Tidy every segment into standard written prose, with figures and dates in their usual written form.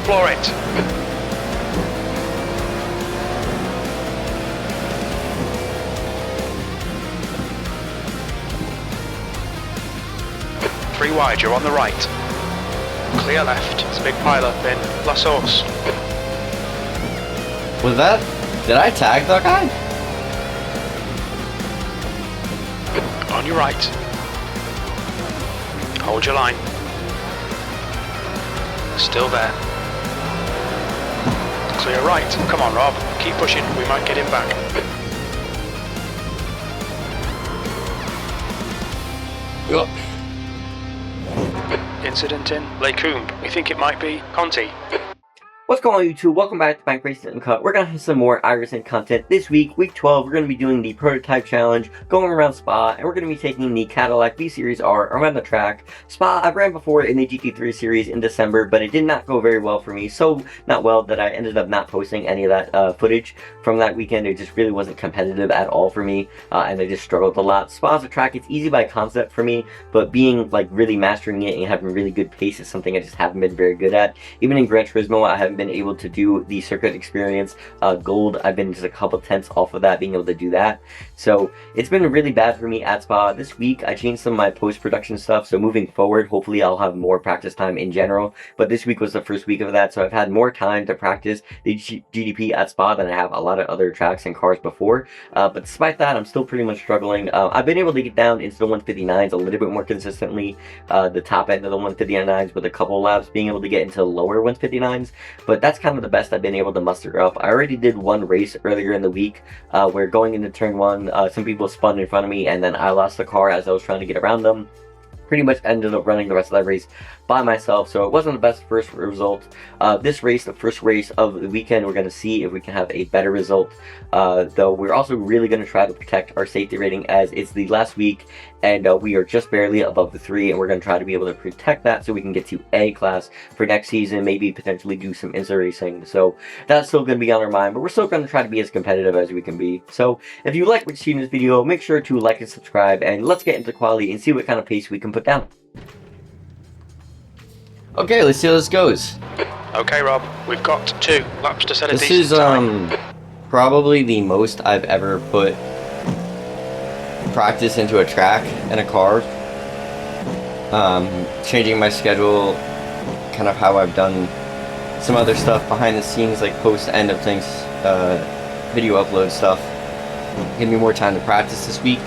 Floor it. Three wide, you're on the right. Clear left, it's a big pile up in La Source. Was that... Did I tag that guy? On your right. Hold your line. Still there. Clear right. Come on, Rob. Keep pushing. We might get him back. Yup. Incident in Laguna. We think it might be Conti. What's going on, YouTube? Welcome back to iRacing Uncut. We're going to have some more iRacing content this week, week 12. We're going to be doing the prototype challenge, going around Spa, and we're going to be taking the Cadillac V-Series R around the track. Spa, I've ran before in the GT3 series in December, but it did not go very well for me. So not well that I ended up not posting any of that footage from that weekend. It just really wasn't competitive at all for me, and I just struggled a lot. Spa's a track, it's easy by concept for me, but being like really mastering it and having really good pace is something I just haven't been very good at. Even in Gran Turismo, I haven't been able to do the circuit experience. Gold, I've been just a couple tenths off of that, being able to do that. So it's been really bad for me at Spa. This week I changed some of my post-production stuff, so moving forward hopefully I'll have more practice time in general, but this week was the first week of that, so I've had more time to practice the GTP at Spa than I have a lot of other tracks and cars before, but despite that I'm still pretty much struggling. I've been able to get down into the 159s a little bit more consistently, the top end of the 159s with a couple laps, being able to get into the lower 159s, but that's kind of the best I've been able to muster up. I already did one race earlier in the week where going into turn one, some people spun in front of me and then I lost the car as I was trying to get around them. Pretty much ended up running the rest of that race by myself, so it wasn't the best first result. This race, the first race of the weekend, we're going to see if we can have a better result, though we're also really going to try to protect our safety rating as it's the last week and we are just barely above the 3, and we're going to try to be able to protect that so we can get to A class for next season, maybe potentially do some imsa racing. So that's still going to be on our mind, but we're still going to try to be as competitive as we can be. So if you like what you see in this video, make sure to like and subscribe, and let's get into Quali and see what kind of pace we can put down. Okay, let's see how this goes. Okay, Rob. We've got 2 laps to set a This decent is time. probably the most I've ever put practice into a track and a car. Changing my schedule, kind of how I've done some other stuff behind the scenes, like post end of things, video upload stuff. Give me more time to practice this week.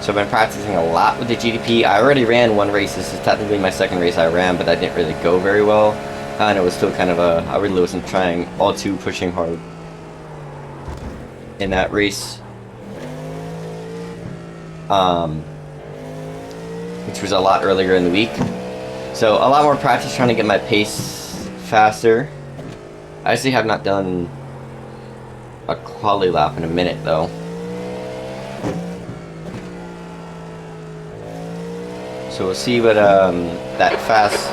So I've been practicing a lot with the GTP. I already ran one race. This is technically my second race I ran, but that didn't really go very well. And it was still kind of I really wasn't trying all too pushing hard in that race. Which was a lot earlier in the week. So a lot more practice trying to get my pace faster. I actually have not done a quali lap in a minute though. So we'll see what that fast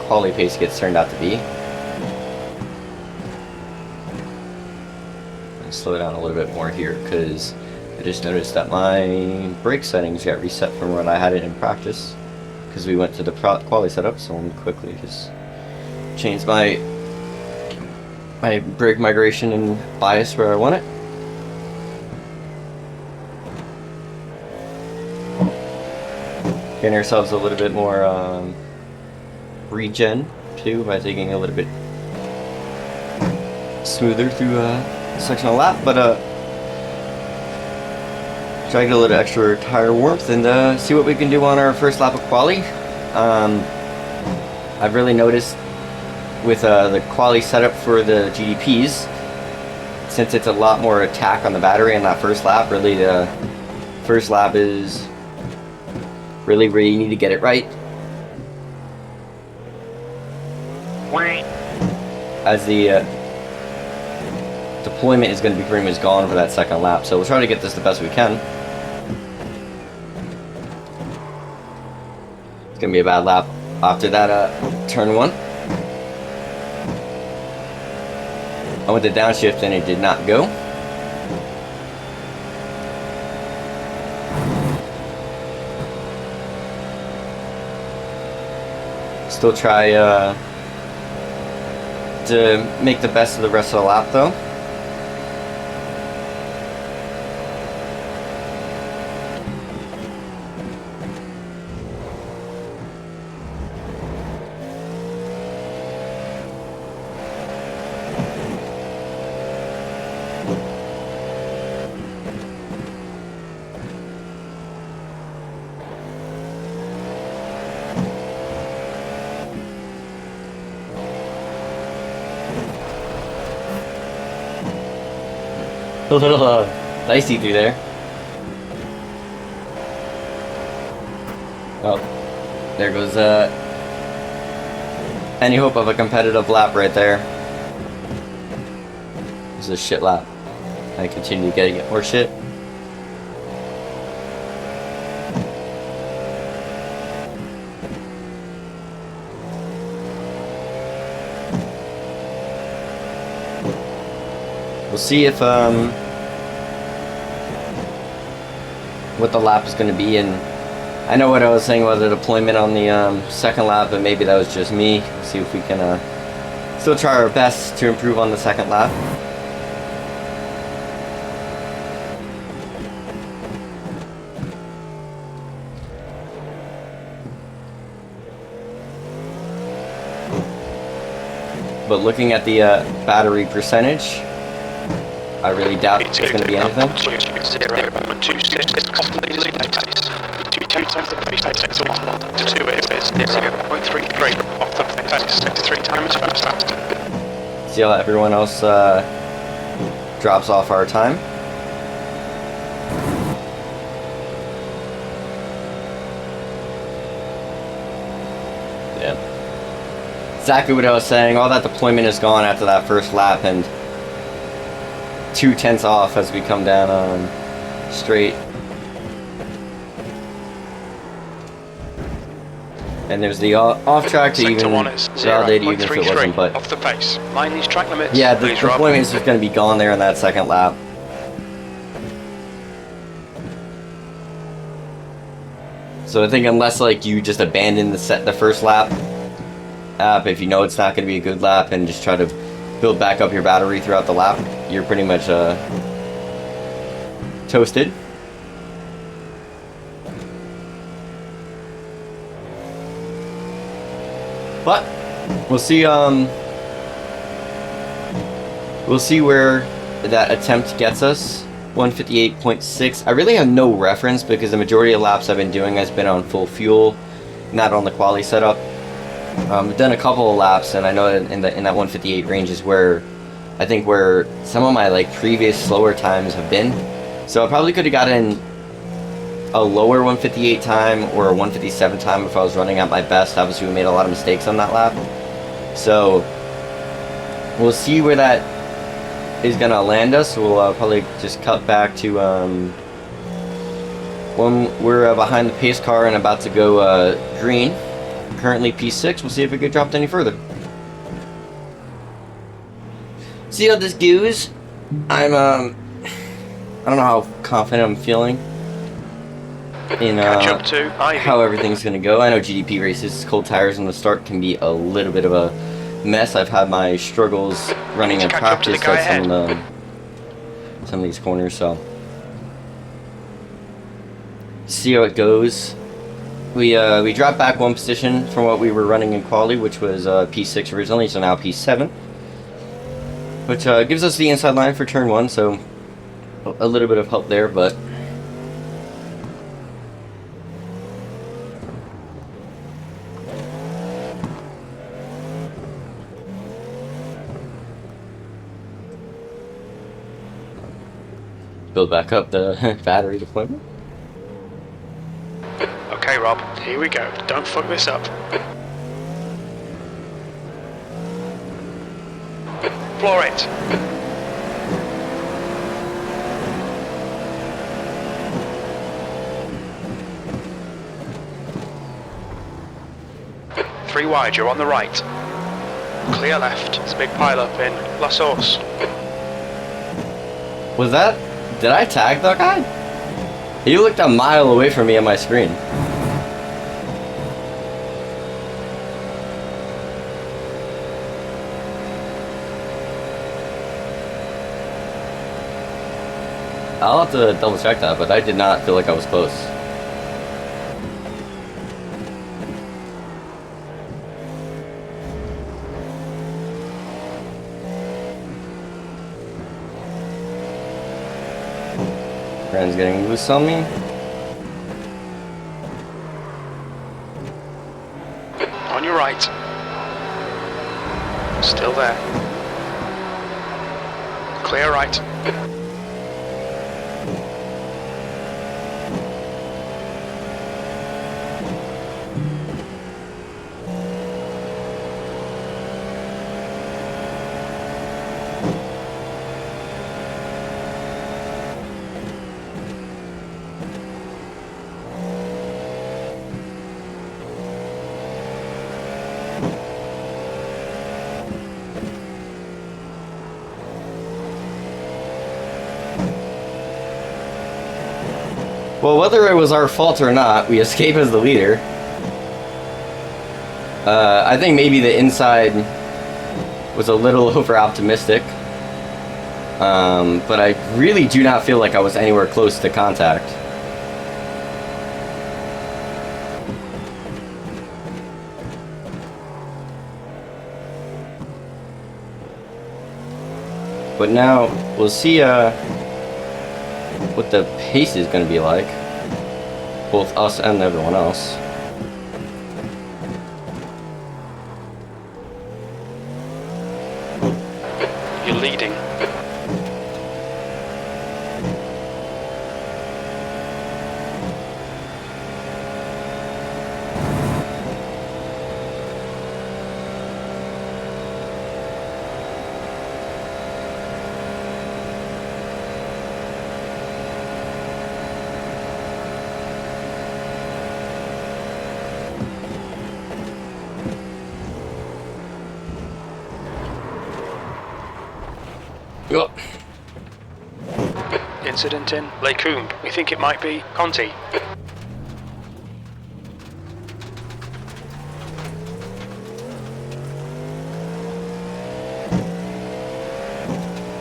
quali pace gets turned out to be. I'll slow down a little bit more here because I just noticed that my brake settings got reset from when I had it in practice because we went to the quali setup. So I'm gonna quickly just change my brake migration and bias where I want it. Getting ourselves a little bit more regen too by taking a little bit smoother through sectional lap, but try to get a little extra tire warmth and see what we can do on our first lap of quali. I've really noticed with the quali setup for the GTPs, since it's a lot more attack on the battery on that first lap, really the first lap is really where you need to get it right. As the deployment is going to be pretty much gone for that second lap, so we'll try to get this the best we can. It's going to be a bad lap after that turn 1. I went to downshift and it did not go. Still try to make the best of the rest of the lap though. A little dicey through there. Oh, there goes any hope of a competitive lap right there. This is a shit lap. I continue to get more shit. We'll see if what the lap is going to be, and I know what I was saying about the deployment on the second lap, but maybe that was just me. We'll see if we can still try our best to improve on the second lap. But looking at the battery percentage, I really doubt it's going to be anything. See how everyone else drops off our time. Yeah. Exactly what I was saying. All that deployment is gone after that first lap, and 2/10 off as we come down straight. And there's the off track to even validate even if it wasn't, but off the pace. Mind these track limits. yeah, the deployment is just going to be gone there in that second lap. So I think unless like you just abandon the first lap, if you know it's not going to be a good lap, and just try to build back up your battery throughout the lap, you're pretty much toasted. But we'll see where that attempt gets us. 158.6. I really have no reference because the majority of laps I've been doing has been on full fuel, not on the Quali setup. I've done a couple of laps, and I know that in that 158 range is where I think where some of my like previous slower times have been. So I probably could have gotten a lower 158 time or a 157 time if I was running at my best. Obviously we made a lot of mistakes on that lap, so we'll see where that is gonna land us. We'll probably just cut back to when we're behind the pace car and about to go green. Currently P6. We'll see if it get dropped any further. See how this goes. I don't know how confident I'm feeling in how everything's gonna go. I know GTP races, cold tires on the start can be a little bit of a mess. I've had my struggles running in practice at some of these corners, so see how it goes. We dropped back one position from what we were running in Quali, which was P6 originally, so now P7, which gives us the inside line for turn 1, so a little bit of help there, but build back up the battery deployment. Okay, Rob, here we go. Don't fuck this up. Floor it. Three wide, you're on the right. Clear left. It's a big pile up in La Source. Was that... did I tag that guy? He looked a mile away from me on my screen. I'll have to double check that, but I did not feel like I was close. Friend's getting loose on me. On your right. Still there. Clear right. Well, whether it was our fault or not, we escaped as the leader. I think maybe the inside was a little over-optimistic. But I really do not feel like I was anywhere close to contact. But now, we'll see what the pace is going to be like. Both us and everyone else. You're leading. Oh. Incident in Laguna. We think it might be Conti.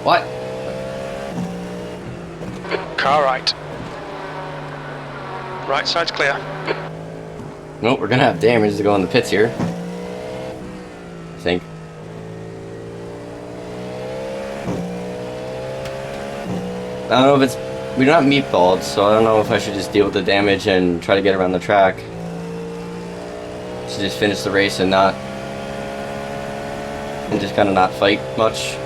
What? Car right. Right side's clear. Nope, we're gonna have damage to go in the pits here. I think. I don't know if it's... We're not meatballed, so I don't know if I should just deal with the damage and try to get around the track. Should just finish the race and not... And just kind of not fight much.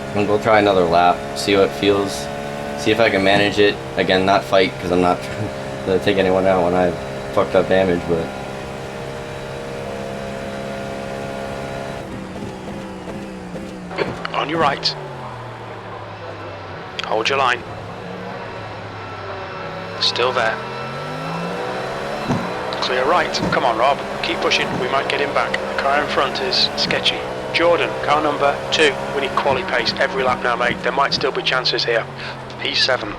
I'm gonna go try another lap, see how it feels, see if I can manage it. Again, not fight, because I'm not trying to take anyone out when I have fucked up damage, but... On your right. Hold your line. Still there. Clear right. Come on, Rob. Keep pushing. We might get him back. The car in front is sketchy. Jordan, car number 2. We need quali pace every lap now, mate. There might still be chances here. P7.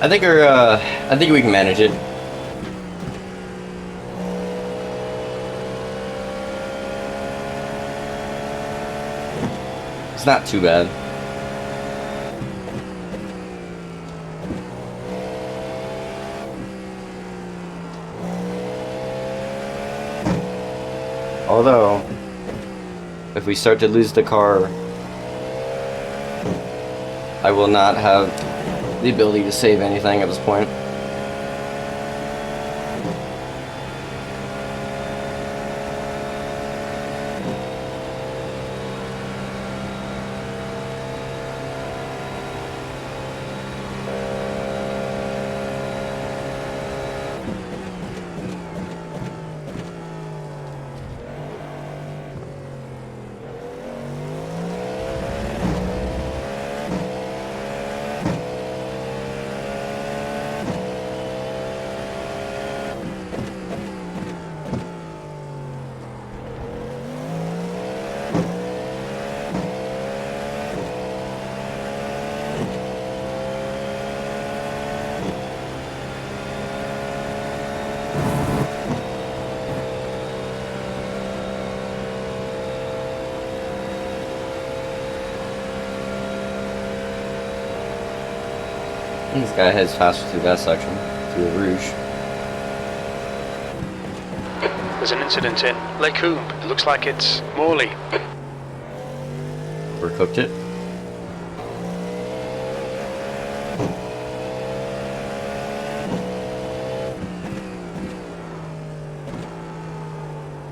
I think we can manage it. It's not too bad. Although, if we start to lose the car, I will not have the ability to save anything at this point. This guy heads faster through that section, through the Rouge. There's an incident in Laguna. It looks like it's Morley. Overcooked it.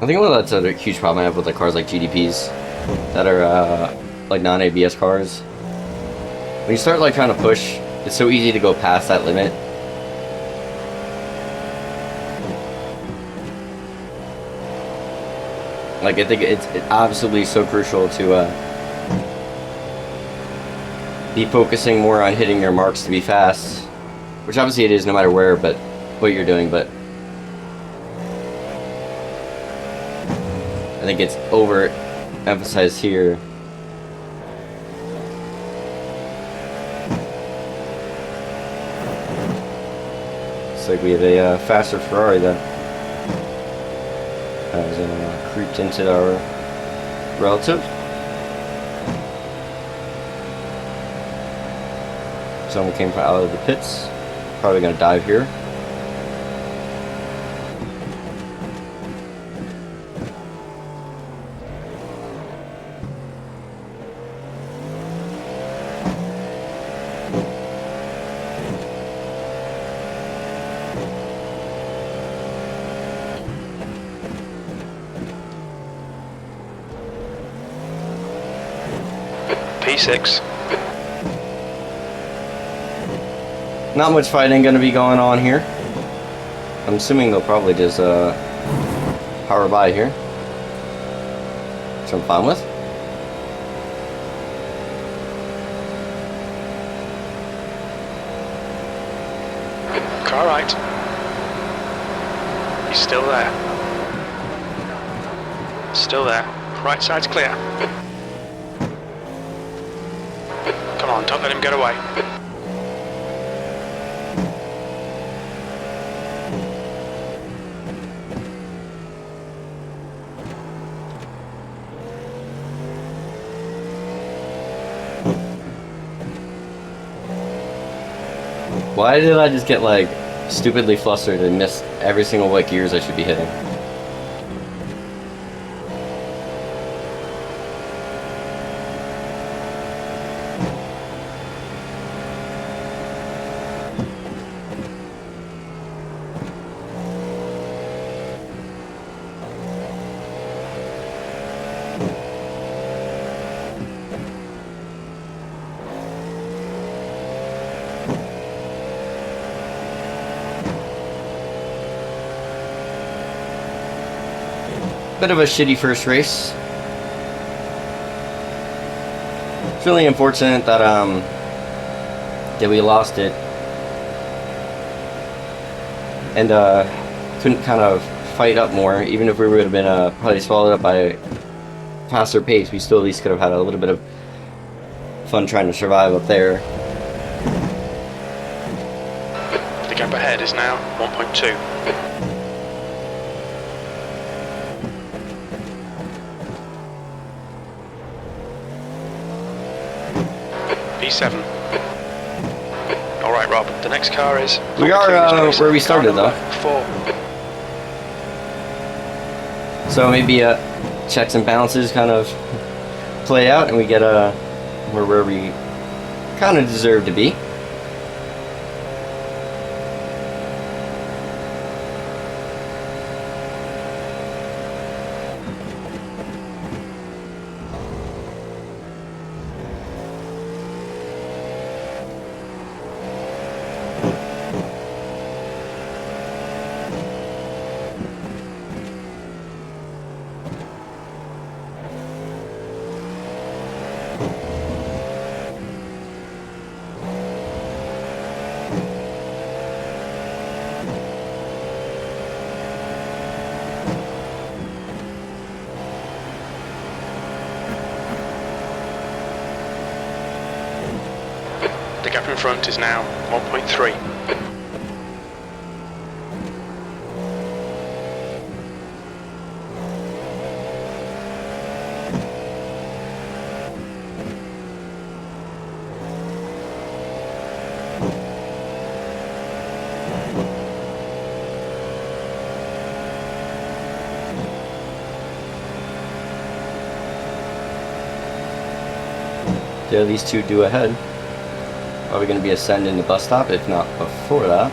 I think that's a huge problem I have with like cars like GTPs that are like non-ABS cars. When you start like trying to push, it's so easy to go past that limit. Like I think it's absolutely so crucial to be focusing more on hitting your marks to be fast, which obviously it is no matter where, but what you're doing. But I think it's overemphasized here. Looks like we have a faster Ferrari that has creeped into our relative. Someone came from out of the pits. Probably going to dive here. P6. Not much fighting going to be going on here. I'm assuming they'll probably just power by here, which I'm fine with. Car right. He's still there. Still there. Right side's clear. Come on, don't let him get away. Why did I just get like stupidly flustered and miss every single what gears I should be hitting? Bit of a shitty first race. It's really unfortunate that that we lost it and couldn't kind of fight up more. Even if we would have been probably swallowed up by a faster pace, we still at least could have had a little bit of fun trying to survive up there. The gap ahead is now 1.2. P7. Alright, Rob, the next car is... We are where we started though. 4. So maybe checks and balances kind of play out, and we get we're where we kind of deserve to be. The gap in front is now 1.3. There, these two do ahead. Are we going to be ascending the bus stop, if not before that?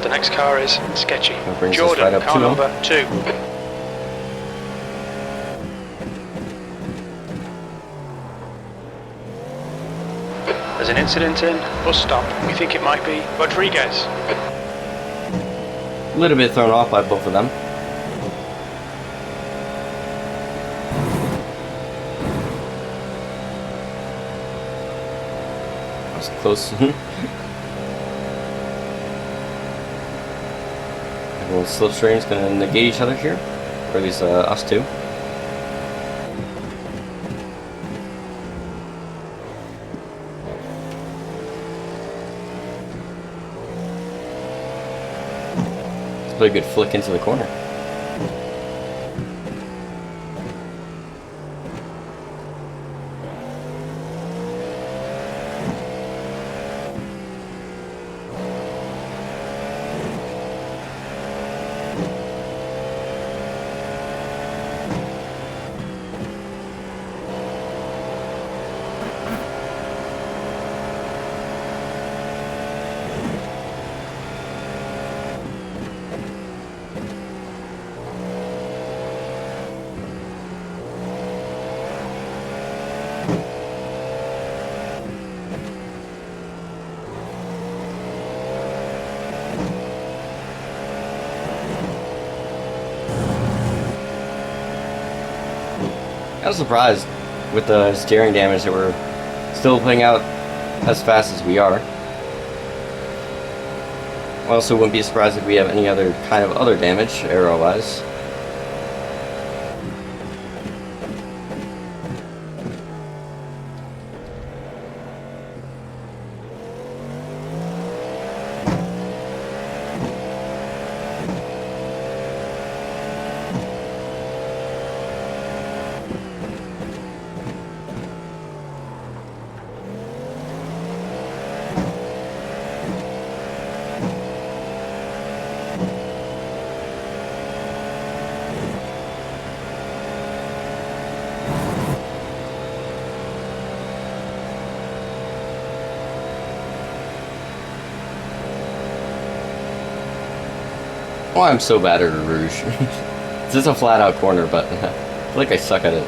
The next car is sketchy. That brings us Jordan, right up car to him. number 2. There's an incident in bus stop. We think it might be Rodriguez. A little bit thrown off by both of them. That was close. Everyone's slipstream's gonna negate each other here, or at least us two. Really good flick into the corner. I was surprised with the steering damage that we're still putting out as fast as we are. I also wouldn't be surprised if we have any other kind of other damage, aero-wise. Oh, I'm so bad at a Rouge. This is a flat out corner, but I feel like I suck at it.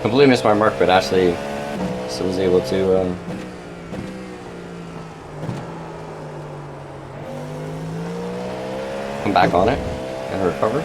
Completely missed my mark, but Ashley still was able to come back on it and recover.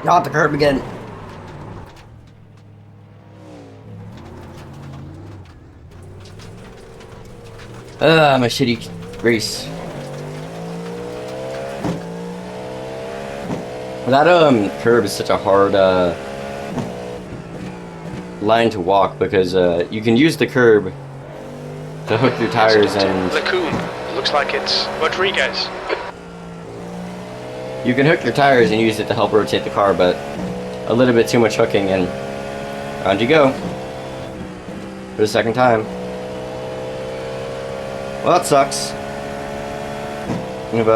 Not the curb again. I'm a shitty race. That curb is such a hard line to walk because you can use the curb to hook your tires and Laguna. Looks like it's Rodriguez. you can hook your tires and use it to help rotate the car, but a little bit too much hooking and round you go for the second time. Well, that sucks. We've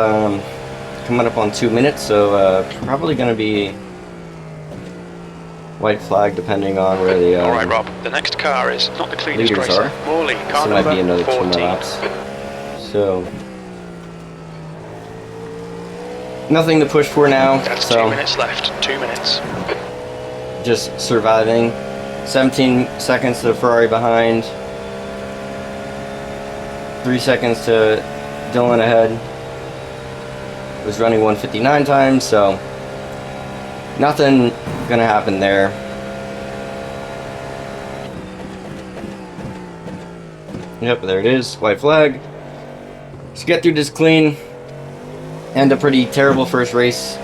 coming up on 2 minutes, so probably gonna be white flag depending on where the all right, Rob. The next car is not the cleanest leaders racer. are. Morley, car So it might be number another 2 more 14. laps. So nothing to push for now. That's so 2 minutes left. 2 minutes. just surviving. 17 seconds to the Ferrari behind. 3 seconds to Dylan ahead. Was running 159 times, so nothing gonna happen there. Yep, there it is, white flag. Let's get through this clean. And a pretty terrible first race.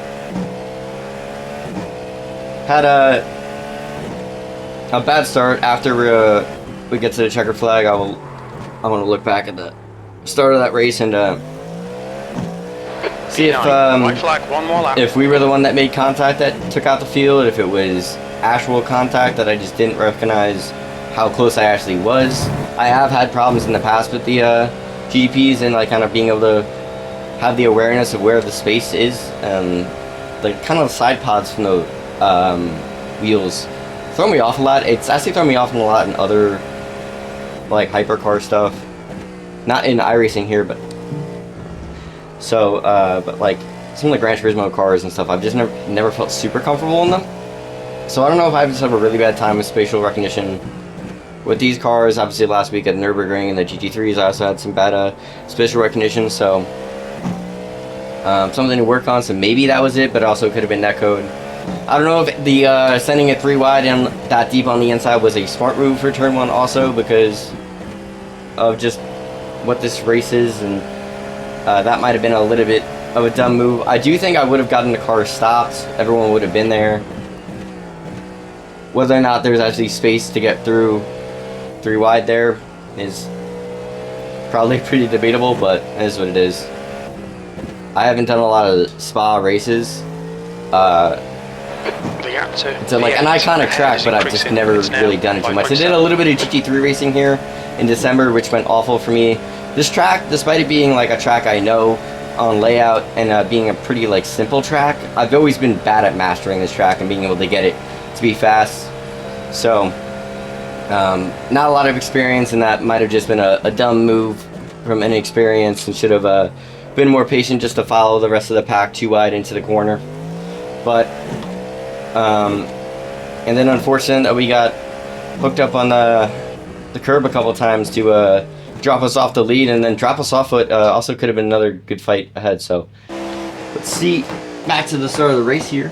Had a bad start. After we get to the checker flag, I want to look back at the start of that race and see if white flag, one more lap. if we were the one that made contact that took out the field, if it was actual contact that I just didn't recognize how close I actually was. I have had problems in the past with the GTPs and like kind of being able to have the awareness of where the space is. Like kind of side pods from the wheels throw me off a lot. It's actually thrown me off a lot in other like hypercar stuff. Not in iRacing here, but so but like some of the Gran Turismo cars and stuff, I've just never felt super comfortable in them. So I don't know if I just have a really bad time with spatial recognition with these cars. Obviously last week at Nürburgring and the GT3s I also had some bad spatial recognition, so something to work on. So maybe that was it, but it also could have been netcode. I don't know if the sending it 3 wide and that deep on the inside was a smart move for turn 1 also, because of just what this race is, and that might have been a little bit of a dumb move. I do think I would have gotten the car stopped. Everyone would have been there. Whether or not there's actually space to get through 3 wide there is probably pretty debatable, but it is what it is. I haven't done a lot of spa races. It's like an iconic track, but I've just never really done it too much. I did a little bit of GT3 racing here in December, which went awful for me. This track, despite it being like a track I know on layout and being a pretty like simple track, I've always been bad at mastering this track and being able to get it to be fast. So not a lot of experience, and that might have just been a dumb move from inexperience, and should have been more patient just to follow the rest of the pack 2 wide into the corner. But and then unfortunate that we got hooked up on the curb a couple times to drop us off the lead, and then drop us off what also could have been another good fight ahead. So let's see, back to the start of the race here.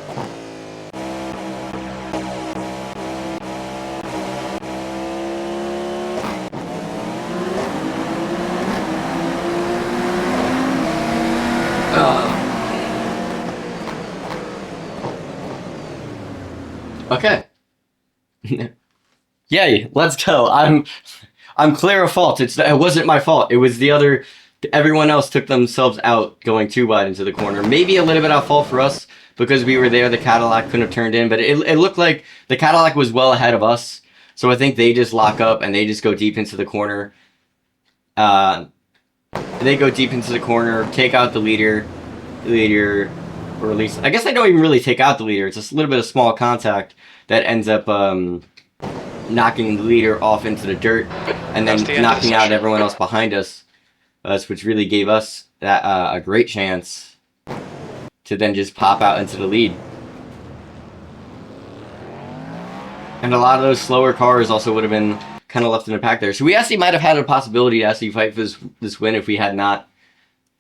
Okay. Yay, let's go. I'm clear of fault. It wasn't my fault. It was the other. Everyone else took themselves out going 2 wide into the corner. Maybe a little bit at fault for us because we were there. The Cadillac couldn't have turned in, but it looked like the Cadillac was well ahead of us. So I think they just lock up and they just go deep into the corner. They go deep into the corner, take out the leader, or at least I guess they don't even really take out the leader. It's just a little bit of small contact that ends up knocking the leader off into the dirt, and then knocking out everyone else behind us, which really gave us that a great chance to then just pop out into the lead. And a lot of those slower cars also would have been kind of left in the pack there. So we actually might have had a possibility to actually fight for this win if we had not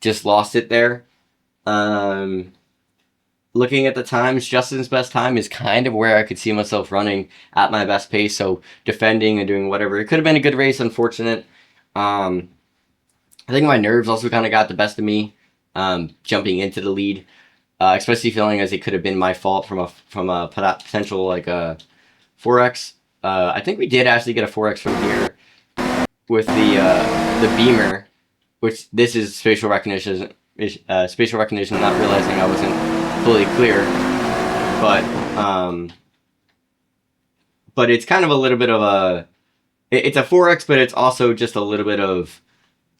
just lost it there. looking at the times, Justin's best time is kind of where I could see myself running at my best pace. So defending and doing whatever. It could have been a good race, unfortunate. I think my nerves also kind of got the best of me, jumping into the lead, especially feeling as it could have been my fault from a potential like a 4X. I think we did actually get a 4X from here with the Beamer, which this is spatial recognition. Not realizing I wasn't fully clear, but it's kind of a little bit of a. It's a 4X, but it's also just a little bit of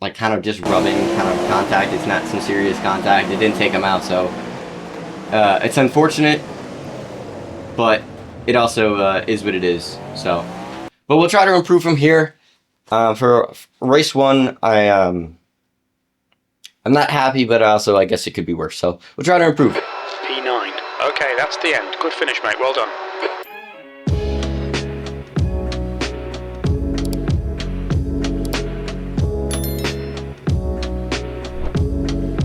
like kind of just rubbing kind of contact. It's not some serious contact. It didn't take him out, so it's unfortunate, but it also is what it is. So, but we'll try to improve from here. For race 1, I'm not happy, but also I guess it could be worse. So we'll try to improve. P9. Okay, that's the end. Good finish, mate. Well done.